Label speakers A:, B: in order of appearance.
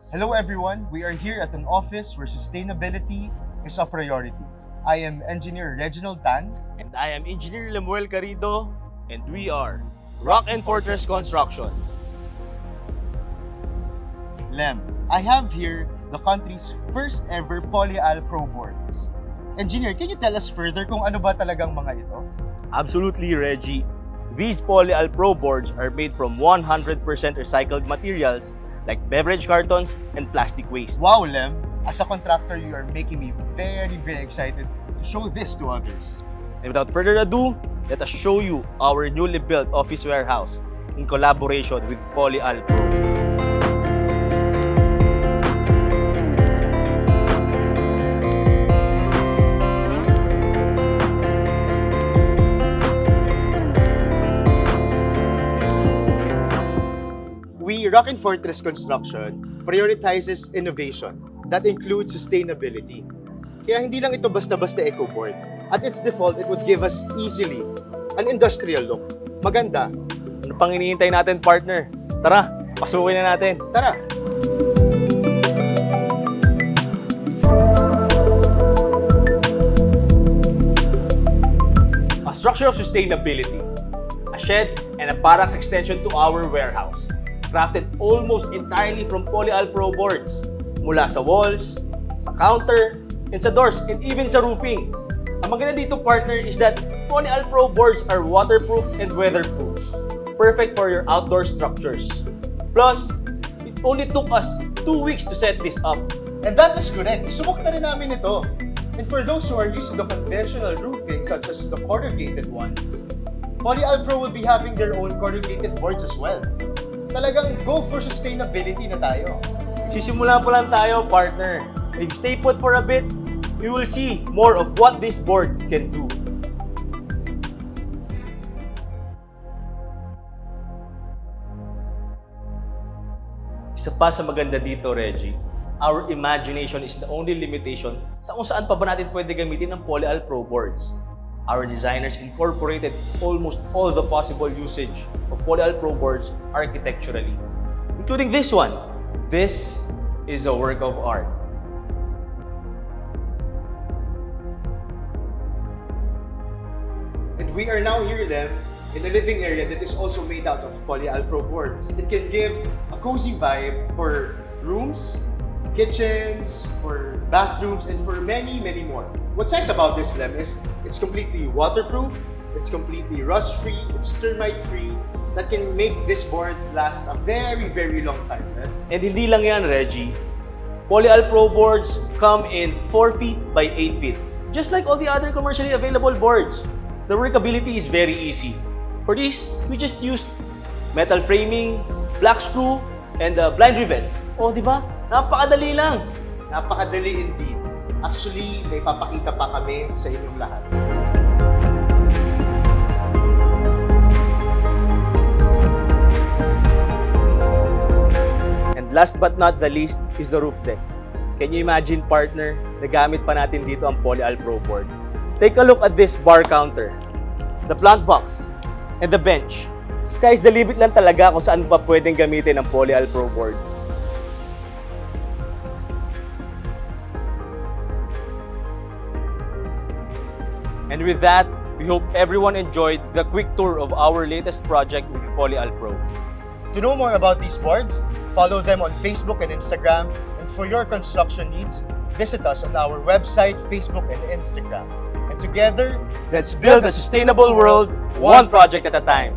A: Hello everyone, we are here at an office where sustainability is a priority. I am Engineer Reginald Tan.
B: And I am Engineer Lemuel Carrido, and we are Rock and Fortress Construction.
A: Lem, I have here the country's first ever Polyal Pro boards. Engineer, can you tell us further kung ano ba talagang mga ito?
B: Absolutely, Reggie. These Polyal Pro boards are made from 100% recycled materials like beverage cartons and plastic waste.
A: Wow, Lem! As a contractor, you are making me very excited to show this to others.
B: And without further ado, let us show you our newly built office warehouse in collaboration with Polyal Pro.
A: Rock and Fortress Construction prioritizes innovation that includes sustainability. Kaya hindi lang ito basta-basta eco-board. At its default, it would give us easily an industrial look. Maganda.
B: Ano pang hinihintay natin, partner? Tara, pasukin na natin.
A: Tara!
B: A structure of sustainability, a shed, and a barracks extension to our warehouse. Crafted almost entirely from Polyal Pro boards. Mula sa walls, sa counter, and sa doors, and even sa roofing. Ang maganda dito, partner, is that Polyal Pro boards are waterproof and weatherproof. Perfect for your outdoor structures. Plus, it only took us 2 weeks to set this up.
A: And that is correct. Subok na rin namin ito. And for those who are used to the conventional roofing, such as the corrugated ones, Polyal Pro will be having their own corrugated boards as well. Talagang go for sustainability na tayo.
B: Sisimula pa lang tayo, partner. If you stay put for a bit, you will see more of what this board can do. Isa pa sa maganda dito, Reggie, our imagination is the only limitation sa kung saan pa ba natin pwede gamitin ang Polyal Pro boards. Our designers incorporated almost all the possible usage of Polyal Pro boards architecturally, including this one. This is a work of art.
A: And we are now here, Lem, in a living area that is also made out of Polyal Pro boards. It can give a cozy vibe for rooms, kitchens, for bathrooms, and for many more. What's nice about this, Lem, is it's completely waterproof, it's completely rust-free, it's termite-free, that can make this board last a very long time. Right?
B: And hindi lang yan, Reggie. Polyal Pro boards come in 4 feet by 8 feet, just like all the other commercially available boards. The workability is very easy. For this, we just used metal framing, black screw, and blind rivets. Oh, di ba? Napakadali lang.
A: Napakadali indeed. Actually, may papakita pa kami sa inyong lahat.
B: And last but not the least is the roof deck. Can you imagine, partner, nagamit pa natin dito ang Polyal Pro board. Take a look at this bar counter, the plant box, and the bench. Sky's the limit lang talaga kung saan pa pwedeng gamitin ang Polyal Pro board. And with that, we hope everyone enjoyed the quick tour of our latest project with Polyal Pro.
A: To know more about these boards, follow them on Facebook and Instagram. And for your construction needs, visit us on our website, Facebook, and Instagram. And together,
B: Let's build a sustainable world, one project at a time.